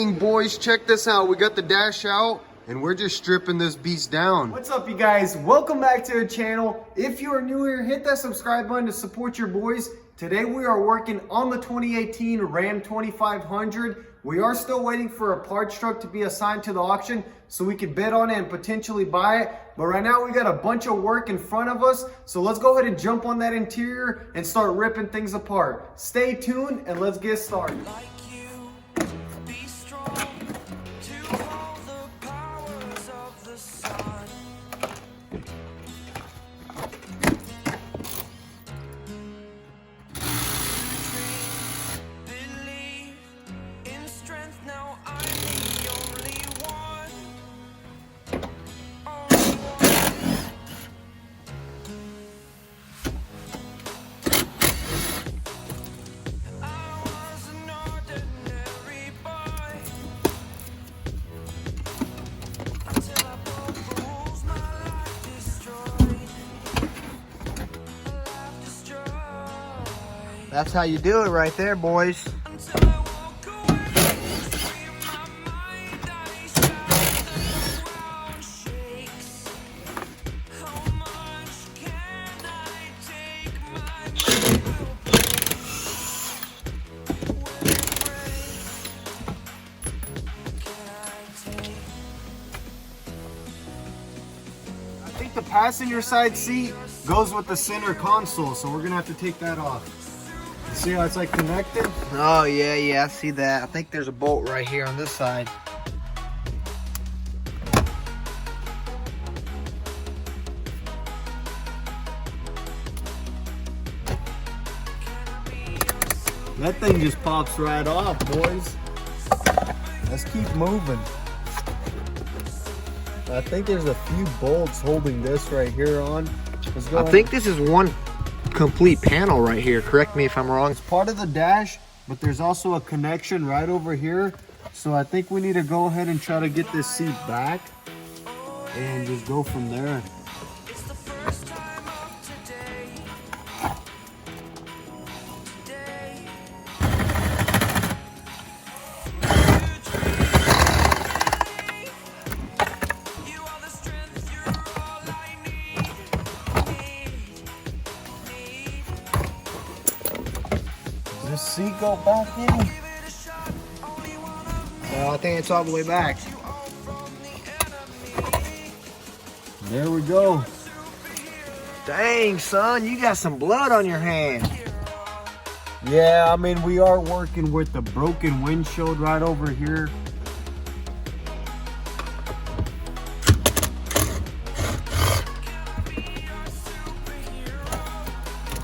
Dang, boys, check this out. We got the dash out and we're just stripping this beast down. What's up, you guys? Welcome back to the channel. If you are new here, hit that subscribe button to support your boys. Today we are working on the 2018 Ram 2500. We are still waiting for a parts truck to be assigned to the auction so we can bid on it and potentially buy it. But right now we got a bunch of work in front of us. So let's go ahead and jump on that interior and start ripping things apart. Stay tuned and let's get started. That's how you do it right there, boys. I think the passenger side seat goes with the center console, so we're gonna have to take that off. See how it's like connected? Oh, yeah, I see that. I think there's a bolt right here on this side. That thing just pops right off, boys. Let's keep moving. I think there's a few bolts holding this right here on. Let's go. I think this is one complete panel right here. Correct me if I'm wrong. It's part of the dash, but there's also a connection right over here. So I think we need to go ahead and try to get this seat back and just go from there. Does the seat go back in? Well, I think it's all the way back. There we go. Dang, son, you got some blood on your hand. Yeah, I mean, we are working with the broken windshield right over here.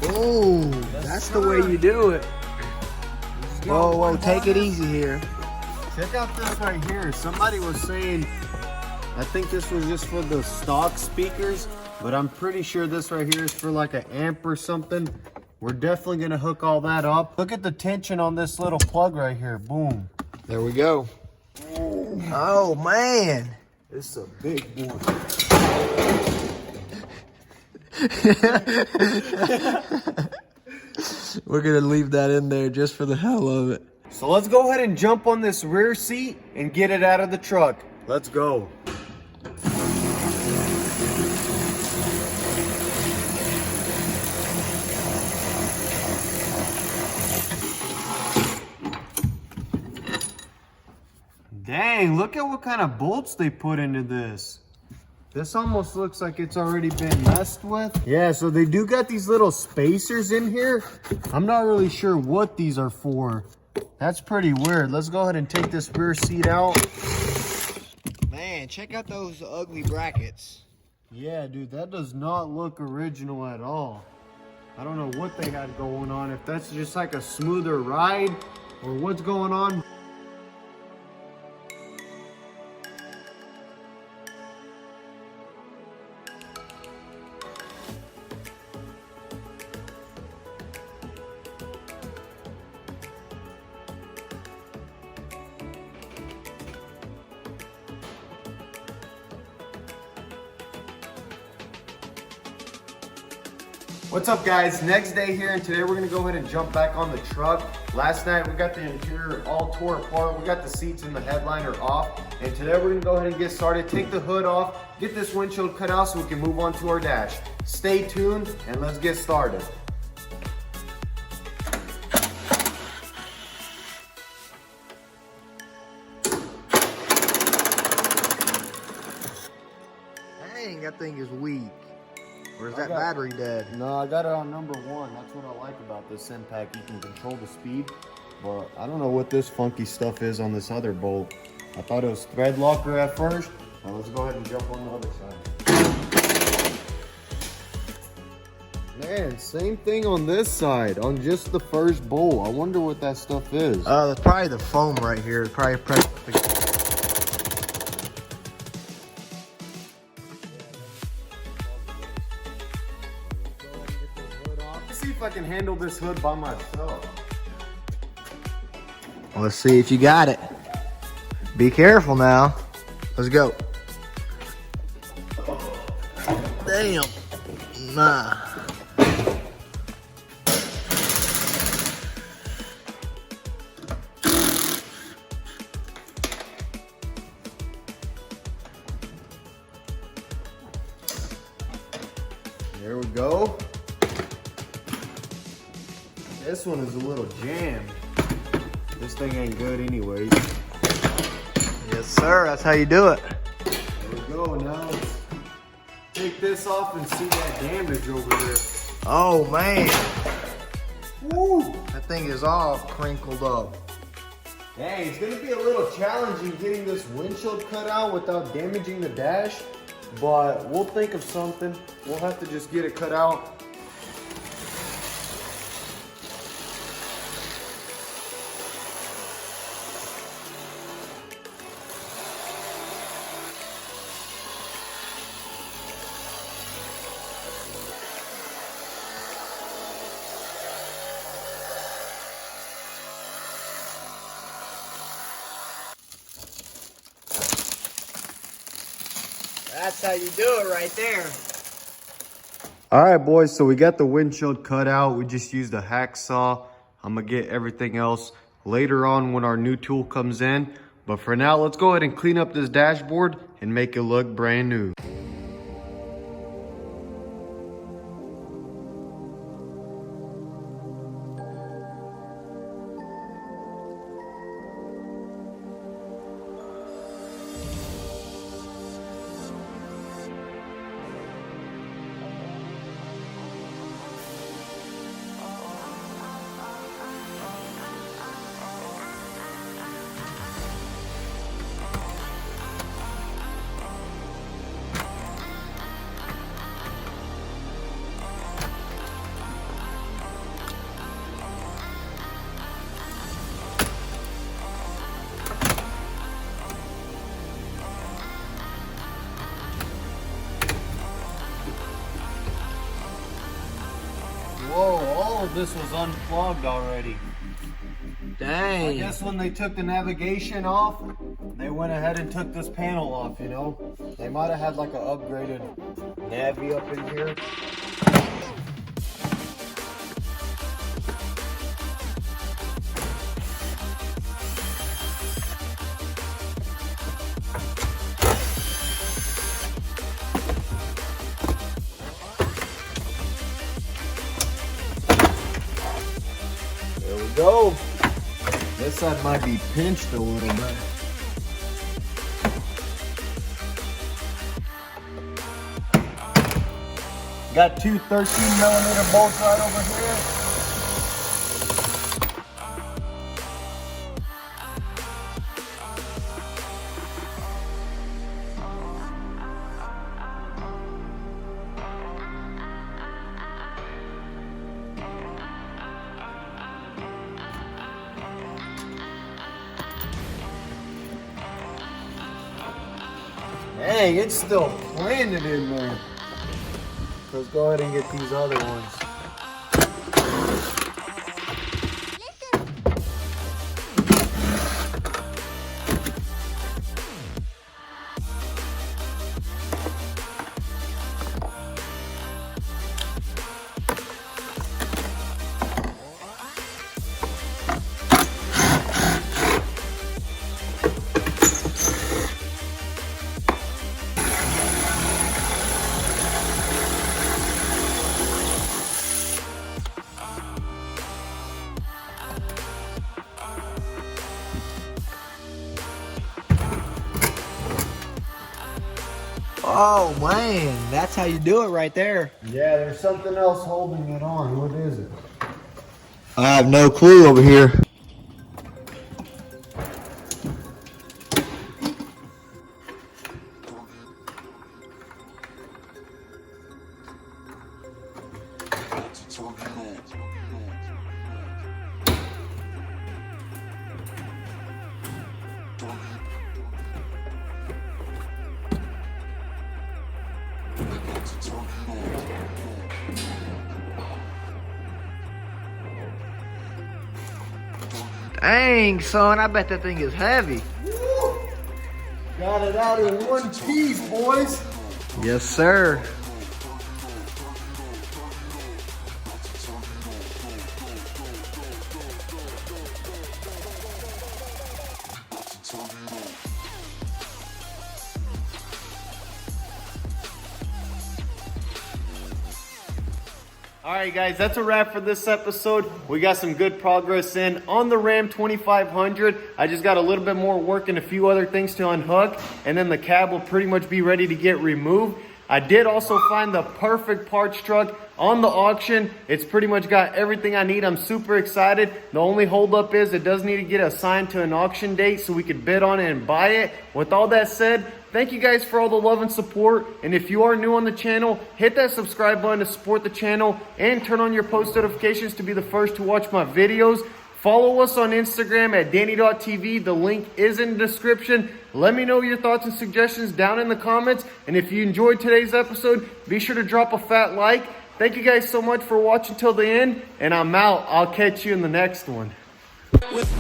Oh, that's the way you do it. Whoa, take it easy here. Check out this right here. Somebody was saying, I think this was just for the stock speakers, but I'm pretty sure this right here is for like an amp or something. We're definitely gonna hook all that up. Look at the tension on this little plug right here. Boom. There we go. Oh, man. It's a big one. We're gonna leave that in there just for the hell of it. So let's go ahead and jump on this rear seat and get it out of the truck. Let's go. Dang, look at what kind of bolts they put into this. This almost looks like it's already been messed with. Yeah, so they do got these little spacers in here. I'm not really sure what these are for. That's pretty weird. Let's go ahead and take this rear seat out. Man, check out those ugly brackets. Yeah, dude, that does not look original at all. I don't know what they had going on, if that's just like a smoother ride or what's going on. What's up, guys? Next day here, and today we're gonna go ahead and jump back on the truck. Last night we got the interior all tore apart. We got the seats and the headliner off. And today we're gonna go ahead and get started. Take the hood off, get this windshield cut out so we can move on to our dash. Stay tuned and let's get started. Dang, that thing is weak. Or is that battery dead? No, I got it on number 1. That's what I like about this impact. You can control the speed, but I don't know what this funky stuff is on this other bolt. I thought it was thread locker at first. Now let's go ahead and jump on the other side. Man, same thing on this side, on just the first bolt. I wonder what that stuff is. That's probably the foam right here. It's probably pressed. Let's see if I can handle this hood by myself. Let's see if you got it. Be careful now. Let's go. Damn. Nah. There we go. This one is a little jammed. This thing ain't good anyways. Yes, sir. That's how you do it. There we go. Now let's take this off and see that damage over there. Oh, man. Woo! That thing is all crinkled up. Dang, it's gonna be a little challenging getting this windshield cut out without damaging the dash, but we'll think of something. We'll have to just get it cut out. That's how you do it right there. All right, boys, so we got the windshield cut out. We just used a hacksaw. I'm gonna get everything else later on when our new tool comes in. But for now, let's go ahead and clean up this dashboard and make it look brand new. Whoa, all of this was unplugged already. I Dang. guess when they took the navigation off, they went ahead and took this panel off, you know? They might have had like an upgraded Navi up in here. There we go. This side might be pinched a little bit. Got two 13mm bolts right over here. Dang, it's still planted in there. Let's go ahead and get these other ones. Oh man, that's how you do it right there. Yeah, there's something else holding it on. What is it? I have no clue over here. Dang, son, I bet that thing is heavy. Woo! Got it out in one piece, boys. Yes, sir. Alright guys, that's a wrap for this episode. We got some good progress in on the Ram 2500. I just got a little bit more work and a few other things to unhook, and then the cab will pretty much be ready to get removed. I did also find the perfect parts truck on the auction. It's pretty much got everything I need. I'm super excited. The only holdup is it does need to get assigned to an auction date so we could bid on it and buy it. With all that said, thank you guys for all the love and support. And if you are new on the channel, hit that subscribe button to support the channel and turn on your post notifications to be the first to watch my videos. Follow us on Instagram at DannyTV. The link is in the description. Let me know your thoughts and suggestions down in the comments. And if you enjoyed today's episode, be sure to drop a fat like. Thank you guys so much for watching till the end. And I'm out. I'll catch you in the next one. With